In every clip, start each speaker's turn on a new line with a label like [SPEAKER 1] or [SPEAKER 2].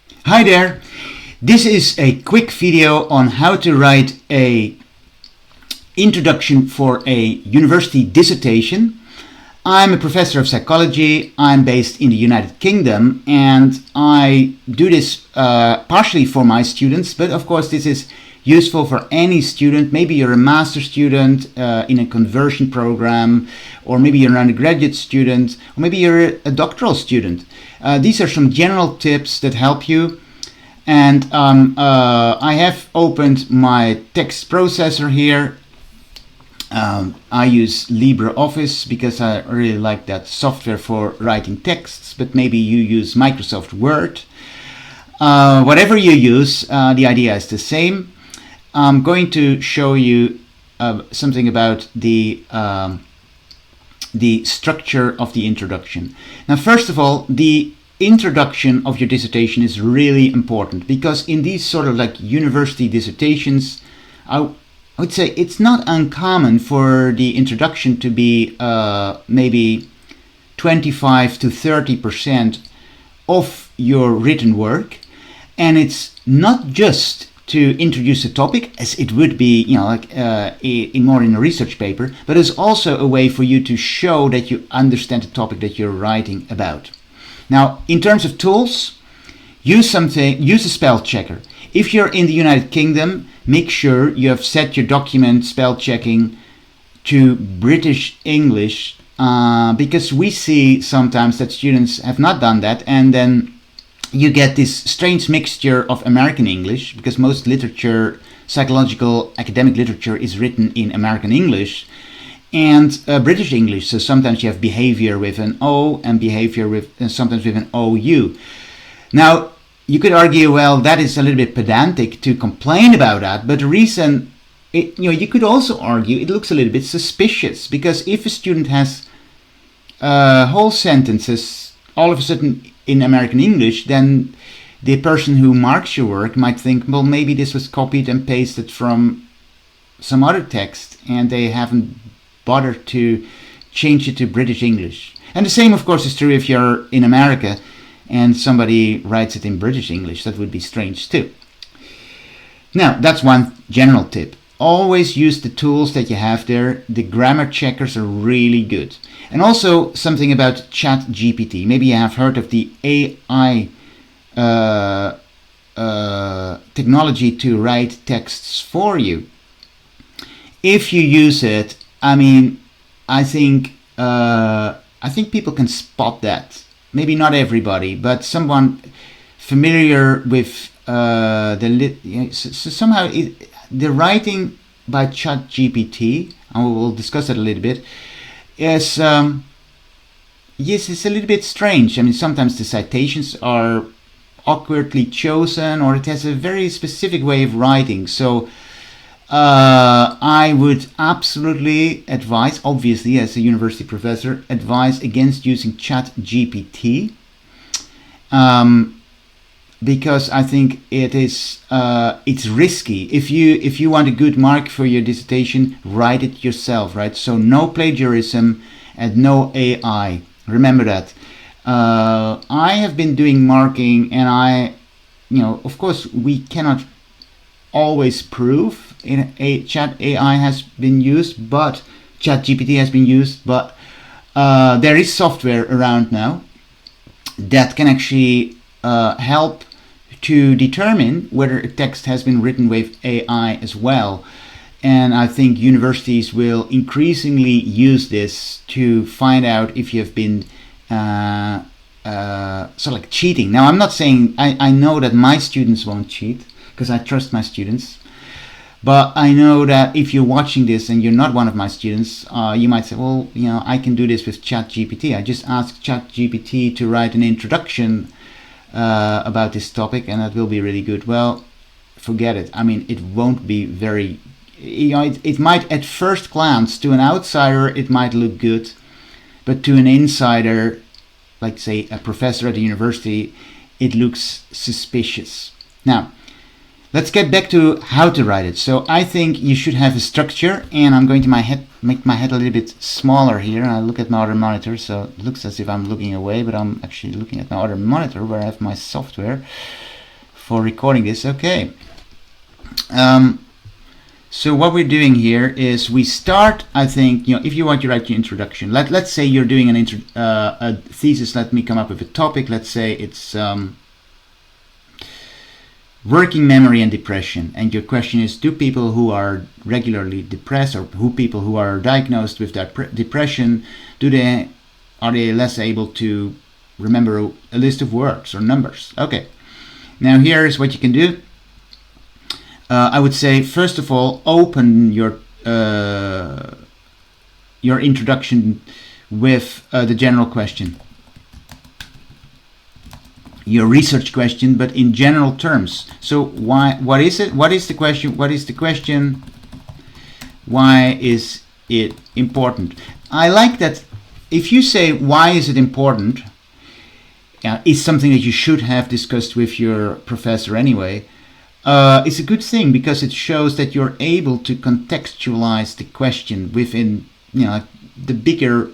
[SPEAKER 1] Hi there! This is a quick video on how to write a introduction for a university dissertation. I'm a professor of psychology. I'm based in the United Kingdom, and I do this partially for my students, but of course this is useful for any student. Maybe you're a master student in a conversion program, or maybe you're an undergraduate student, or maybe you're a doctoral student. These are some general tips that help you. And I have opened my text processor here. I use LibreOffice because I really like that software for writing texts, but maybe you use Microsoft Word. Whatever you use, the idea is the same. I'm going to show you something about the structure of the introduction. Now, first of all, the introduction of your dissertation is really important, because in these sort of like university dissertations, I would say it's not uncommon for the introduction to be maybe 25 to 30% of your written work, and it's not just to introduce a topic as it would be, like more in a research paper, but it's also a way for you to show that you understand the topic that you're writing about. Now, in terms of tools, use a spell checker. If you're in the United Kingdom, make sure you have set your document spell checking to British English, because we see sometimes that students have not done that, and then you get this strange mixture of American English, because most literature, psychological academic literature, is written in American English, and British English. So sometimes you have behavior with an O and behavior with sometimes with an OU. Now, you could argue, well, that is a little bit pedantic to complain about that, but the reason, you could also argue it looks a little bit suspicious, because if a student has whole sentences all of a sudden in American English, then the person who marks your work might think, well, maybe this was copied and pasted from some other text and they haven't bothered to change it to British English. And the same, of course, is true if you're in America and somebody writes it in British English. That would be strange too. Now, that's one general tip. Always use the tools that you have there. The grammar checkers are really good. And also something about ChatGPT. Maybe you have heard of the AI technology to write texts for you. If you use it, I think people can spot that. Maybe not everybody, but someone familiar with somehow the writing by ChatGPT, and we will discuss that a little bit, is yes, it's a little bit strange. Sometimes the citations are awkwardly chosen, or it has a very specific way of writing. So I would absolutely advise, obviously as a university professor, advise against using ChatGPT, because I think it's risky. If you want a good mark for your dissertation, write it yourself, right? So no plagiarism and no AI. Remember that. I have been doing marking, and of course we cannot always prove in a chat AI has been used, but ChatGPT has been used, but there is software around now that can actually help to determine whether a text has been written with AI as well. And I think universities will increasingly use this to find out if you have been sort of like cheating. Now, I'm not saying, I know that my students won't cheat, because I trust my students. But I know that if you're watching this and you're not one of my students, you might say, well, I can do this with ChatGPT. I just asked ChatGPT to write an introduction about this topic, and that will be really good. Well, forget it. It won't be very, it might at first glance, to an outsider, it might look good, but to an insider, like say a professor at a university, it looks suspicious. Now, let's get back to how to write it. So I think you should have a structure, and I'm going to make my head a little bit smaller here. I look at my other monitor, so it looks as if I'm looking away, but I'm actually looking at my other monitor where I have my software. for recording this. Okay. So what we're doing here is we start, I think, if you want to write your introduction, let's say you're doing a thesis. Let me come up with a topic. Let's say it's working memory and depression, and your question is, do people who are regularly depressed, or people who are diagnosed with that depression, are they less able to remember a list of words or numbers? Okay, now here's what you can do. I would say, first of all, open your introduction with the general question, your research question, but in general terms. So what is it? What is the question? What is the question? Why is it important? I like that. If you say, why is it important, it's something that you should have discussed with your professor anyway. It's a good thing, because it shows that you're able to contextualize the question within the bigger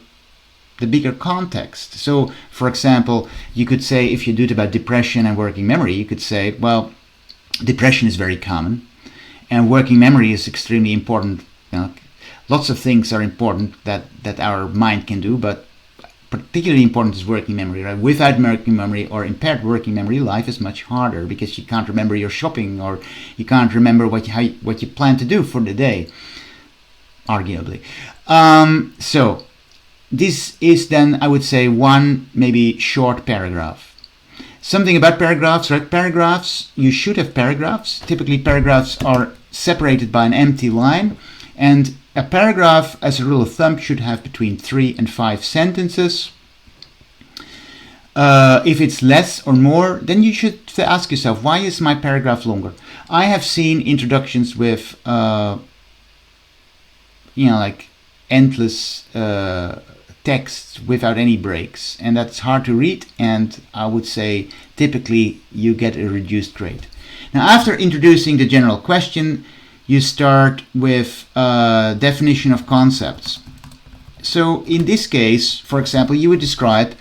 [SPEAKER 1] context. So, for example, you could say, if you do it about depression and working memory, you could say, well, depression is very common, and working memory is extremely important. Lots of things are important that our mind can do, but particularly important is working memory. Right? Without working memory or impaired working memory, life is much harder, because you can't remember your shopping, or you can't remember what you plan to do for the day, arguably. So this is then, I would say, one maybe short paragraph. Something about paragraphs, right? Paragraphs, you should have paragraphs. Typically paragraphs are separated by an empty line, and a paragraph, as a rule of thumb, should have between 3 and 5 sentences. If it's less or more, then you should ask yourself, why is my paragraph longer? I have seen introductions with, like endless texts without any breaks, and that's hard to read, and I would say typically you get a reduced grade. Now, after introducing the general question, you start with definition of concepts. So in this case, for example, you would describe,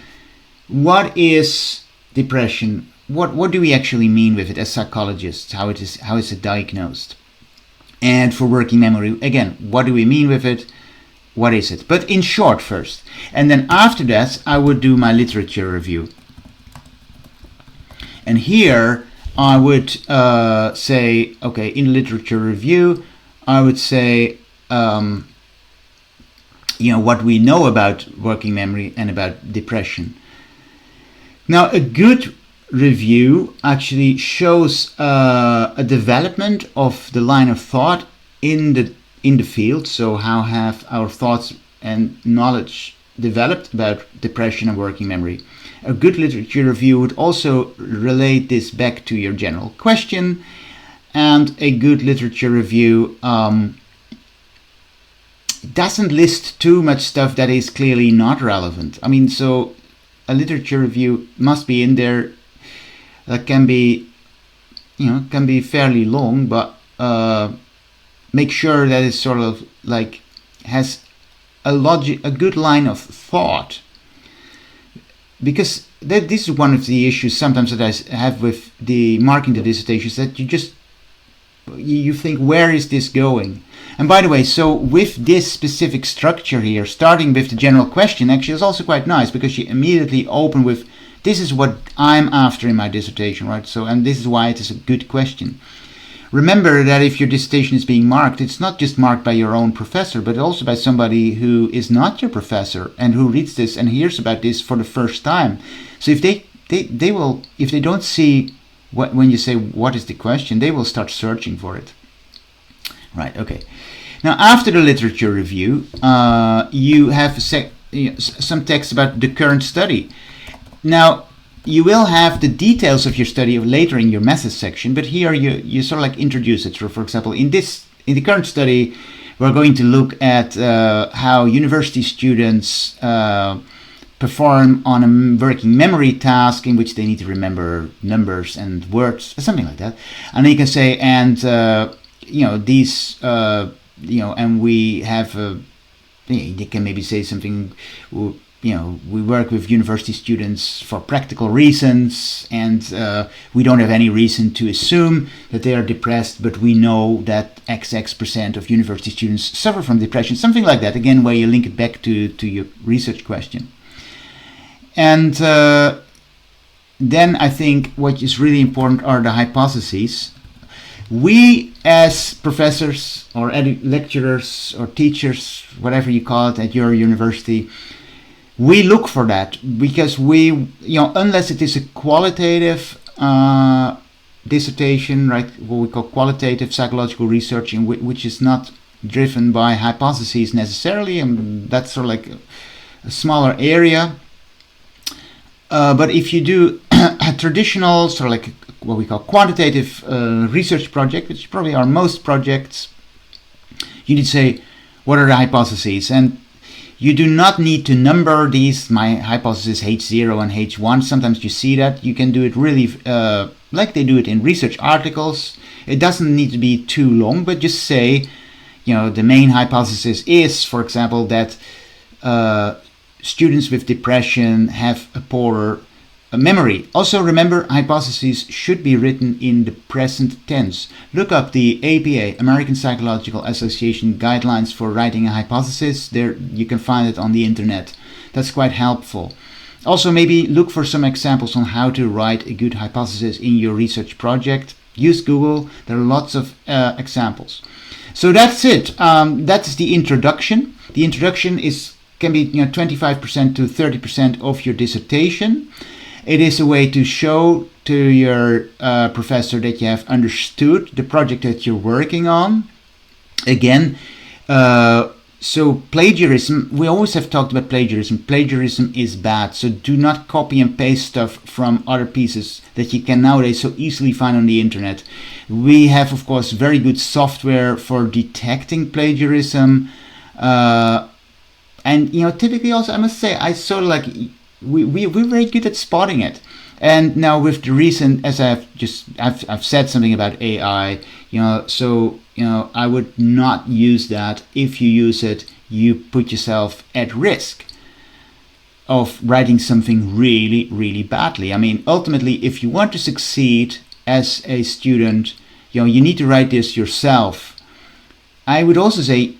[SPEAKER 1] what is depression? What do we actually mean with it as psychologists? How is it diagnosed? And for working memory, again, what do we mean with it? What is it? But in short first. And then after that, I would do my literature review. And here I would say, okay, in literature review, I would say, what we know about working memory and about depression. Now, a good review actually shows a development of the line of thought in the field. So how have our thoughts and knowledge developed about depression and working memory? A good literature review would also relate this back to your general question, and a good literature review doesn't list too much stuff that is clearly not relevant. I mean, so a literature review must be in there. That can be fairly long, but make sure that it's sort of like has a good line of thought. Because this is one of the issues sometimes that I have with the marking the dissertations, that you think, where is this going? And by the way, so with this specific structure here, starting with the general question, actually is also quite nice, because you immediately open with, this is what I'm after in my dissertation, right? So, and this is why it is a good question. Remember that if your dissertation is being marked, it's not just marked by your own professor, but also by somebody who is not your professor and who reads this and hears about this for the first time. So if they will, if they don't see when you say what is the question, they will start searching for it. Right, okay. Now, after the literature review, you have some text about the current study. Now, you will have the details of your study later in your methods section, but here you sort of like introduce it. So, for example, in the current study, we're going to look at how university students perform on a working memory task in which they need to remember numbers and words, something like that. And then you can say, and these, and we have, you can maybe say something we work with university students for practical reasons, and we don't have any reason to assume that they are depressed, but we know that XX% of university students suffer from depression, something like that, again, where you link it back to your research question. And then I think what is really important are the hypotheses. We, as professors or lecturers or teachers, whatever you call it at your university, we look for that, because unless it is a qualitative dissertation, right, what we call qualitative psychological research, which is not driven by hypotheses necessarily, and that's sort of like a smaller area. But if you do a traditional sort of like what we call quantitative research project, which probably are most projects, you need to say, what are the hypotheses? And you do not need to number these. My hypothesis H0 and H1. Sometimes you see that. You can do it really like they do it in research articles. It doesn't need to be too long, but just say, the main hypothesis is, for example, that students with depression have a poorer memory. Also remember, hypotheses should be written in the present tense. Look up the APA, American Psychological Association guidelines for writing a hypothesis. There you can find it on the internet. That's quite helpful. Also, maybe look for some examples on how to write a good hypothesis in your research project. Use Google. There are lots of examples. So that's it. That's the introduction. The introduction can be 25% to 30% of your dissertation. It is a way to show to your professor that you have understood the project that you're working on. Again, so plagiarism, we always have talked about plagiarism. Plagiarism is bad, so do not copy and paste stuff from other pieces that you can nowadays so easily find on the internet. We have, of course, very good software for detecting plagiarism. And typically also, I must say, I sort of like, we're very good at spotting it. And now with the recent, as I've said something about AI, I would not use that. If you use it, you put yourself at risk of writing something really, really badly. I mean, ultimately, if you want to succeed as a student, you need to write this yourself. I would also say,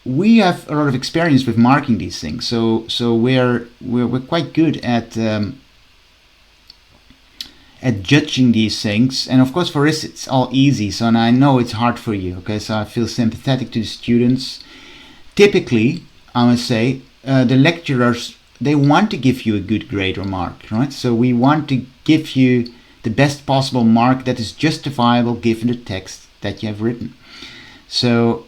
[SPEAKER 1] we have a lot of experience with marking these things, so we're quite good at judging these things. And of course, for us, it's all easy. So, and I know it's hard for you. Okay, so I feel sympathetic to the students. Typically, I must say, the lecturers, they want to give you a good grade or mark, right? So we want to give you the best possible mark that is justifiable given the text that you have written. So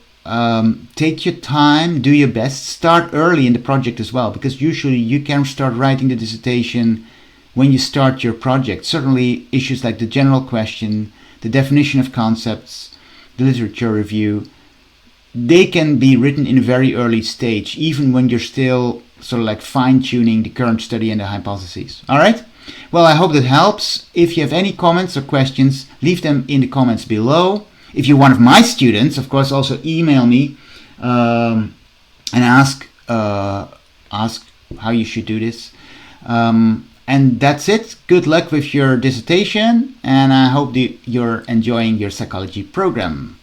[SPEAKER 1] take your time, do your best, start early in the project as well, because usually you can start writing the dissertation when you start your project. Certainly issues like the general question, the definition of concepts, the literature review, they can be written in a very early stage, even when you're still sort of like fine-tuning the current study and the hypotheses. All right? Well, I hope that helps. If you have any comments or questions, leave them in the comments below. If you're one of my students, of course, also email me and ask how you should do this. And that's it. Good luck with your dissertation, and I hope that you're enjoying your psychology program.